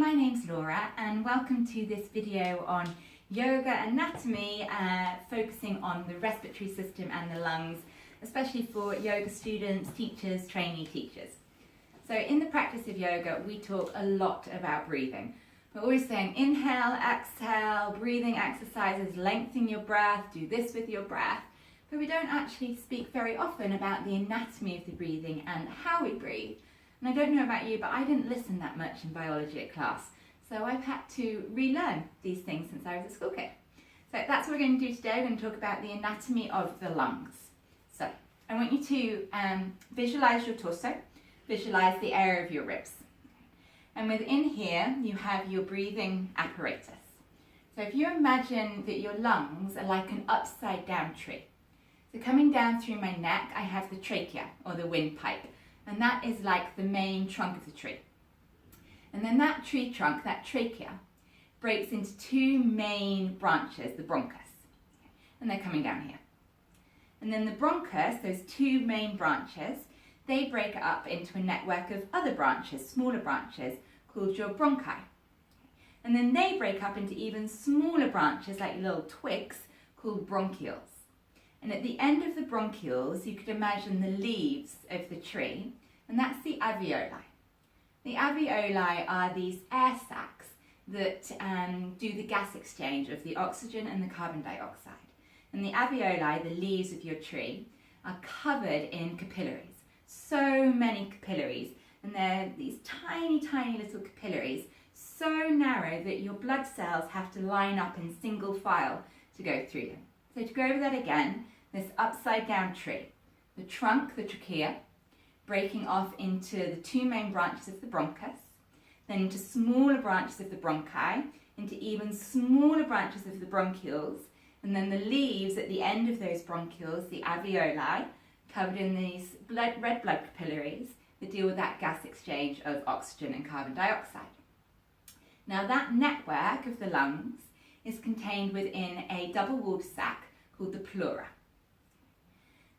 my name's Laura and welcome to this video on yoga anatomy, focusing on the respiratory system and the lungs, especially for yoga students, teachers, trainee teachers. So in the practice of yoga, we talk a lot about breathing. We're always saying inhale, exhale, breathing exercises, lengthen your breath, do this with your breath, but we don't actually speak very often about the anatomy of the breathing and how we breathe. And I don't know about you, but I didn't listen that much in biology at class. So I've had to relearn these things since I was a school kid. So that's what we're going to do today. We're going to talk about the anatomy of the lungs. So I want you to visualize your torso, visualize the area of your ribs. And within here, you have your breathing apparatus. So if you imagine that your lungs are like an upside down tree. So coming down through my neck, I have the trachea or the windpipe. And that is like the main trunk of the tree. And then that tree trunk, that trachea, breaks into two main branches, the bronchus. And they're coming down here. And then the bronchus, those two main branches, they break up into a network of other branches, smaller branches, called your bronchi. And then they break up into even smaller branches, like little twigs, called bronchioles. And at the end of the bronchioles, you could imagine the leaves of the tree, and that's the alveoli. The alveoli are these air sacs that do the gas exchange of the oxygen and the carbon dioxide. And the alveoli, the leaves of your tree, are covered in capillaries. So many capillaries, and they're these tiny, tiny little capillaries, so narrow that your blood cells have to line up in single file to go through them. So to go over that again, this upside down tree, the trunk, the trachea, breaking off into the two main branches of the bronchus, then into smaller branches of the bronchi, into even smaller branches of the bronchioles, and then the leaves at the end of those bronchioles, the alveoli, covered in these red blood capillaries that deal with that gas exchange of oxygen and carbon dioxide. Now that network of the lungs is contained within a double-walled sac called the pleura.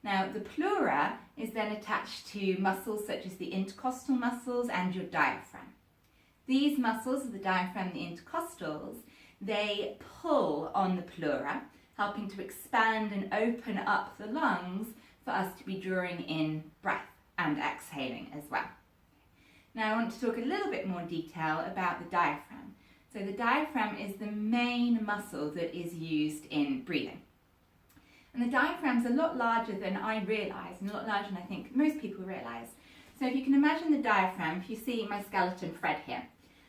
Now the pleura is then attached to muscles such as the intercostal muscles and your diaphragm. These muscles, the diaphragm, the intercostals, they pull on the pleura, helping to expand and open up the lungs for us to be drawing in breath and exhaling as well. Now I want to talk a little bit more detail about the diaphragm. So the diaphragm is the main muscle that is used in breathing. And the diaphragm's a lot larger than I realise, and a lot larger than I think most people realise. So if you can imagine the diaphragm, if you see my skeleton Fred here.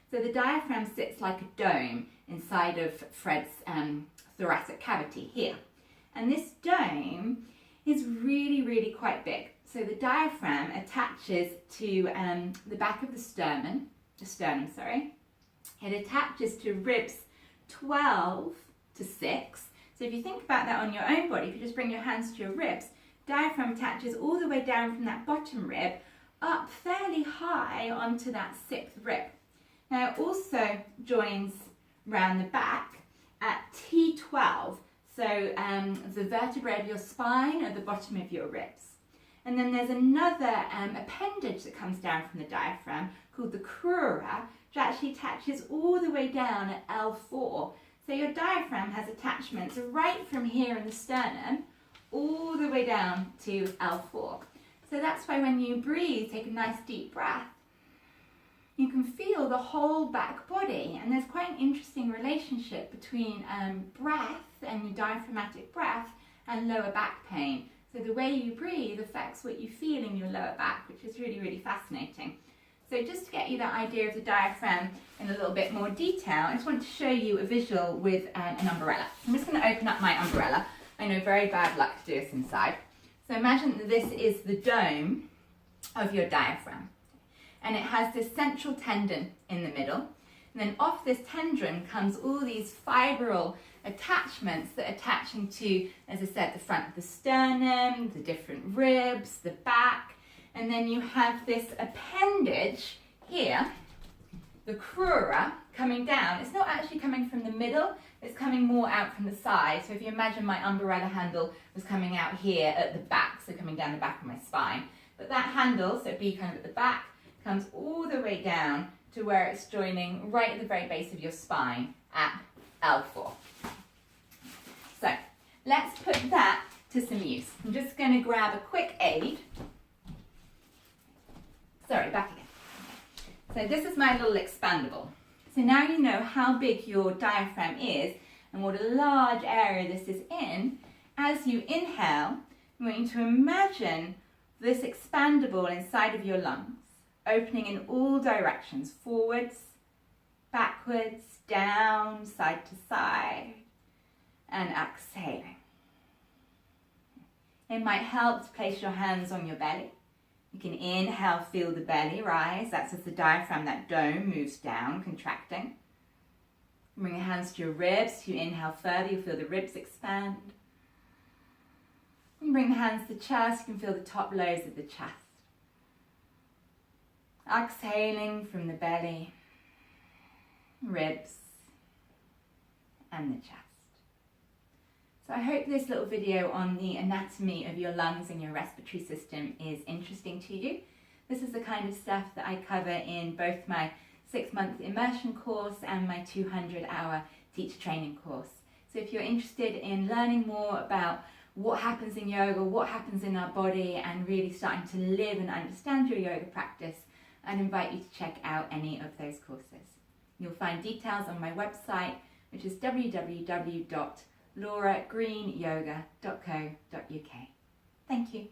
So the diaphragm sits like a dome inside of Fred's thoracic cavity here. And this dome is really, really quite big. So the diaphragm attaches to the back of the sternum. It attaches to ribs 12 to 6. So if you think about that on your own body, if you just bring your hands to your ribs, diaphragm attaches all the way down from that bottom rib up fairly high onto that 6th rib. Now it also joins round the back at T12, so the vertebrae of your spine at the bottom of your ribs. And then there's another appendage that comes down from the diaphragm called the crura, which actually attaches all the way down at L4. So your diaphragm has attachments right from here in the sternum all the way down to L4. So that's why when you breathe, take a nice deep breath, you can feel the whole back body. And there's quite an interesting relationship between breath and your diaphragmatic breath and lower back pain. So the way you breathe affects what you feel in your lower back, which is really, really fascinating. So just to get you that idea of the diaphragm in a little bit more detail, I just want to show you a visual with an umbrella. I'm just going to open up my umbrella. I know, very bad luck to do this inside. So imagine that this is the dome of your diaphragm. And it has this central tendon in the middle. And then off this tendon comes all these fibril attachments that are attaching to, as I said, the front of the sternum, the different ribs, the back. And then you have this appendage here, the crura, coming down. It's not actually coming from the middle, it's coming more out from the side. So if you imagine my umbrella handle was coming out here at the back, so coming down the back of my spine. But that handle, so it'd be kind of at the back, comes all the way down to to where it's joining right at the very base of your spine at L4. So let's put that to some use. I'm just going to grab a quick aid. Sorry, back again. So this is my little expandable. So now you know how big your diaphragm is and what a large area this is in. As you inhale, I want you to imagine this expandable inside of your lungs, opening in all directions, forwards, backwards, down, side to side, and exhaling. It might help to place your hands on your belly. You can inhale, feel the belly rise. That's as the diaphragm, that dome, moves down, contracting. Bring your hands to your ribs. You inhale further, you'll feel the ribs expand. And bring the hands to the chest, you can feel the top lobes of the chest. Exhaling from the belly, ribs, and the chest. So I hope this little video on the anatomy of your lungs and your respiratory system is interesting to you. This is the kind of stuff that I cover in both my 6-month immersion course and my 200-hour teacher training course. So if you're interested in learning more about what happens in yoga, what happens in our body, and really starting to live and understand your yoga practice, I'd invite you to check out any of those courses. You'll find details on my website, which is www.lauragreenyoga.co.uk. Thank you.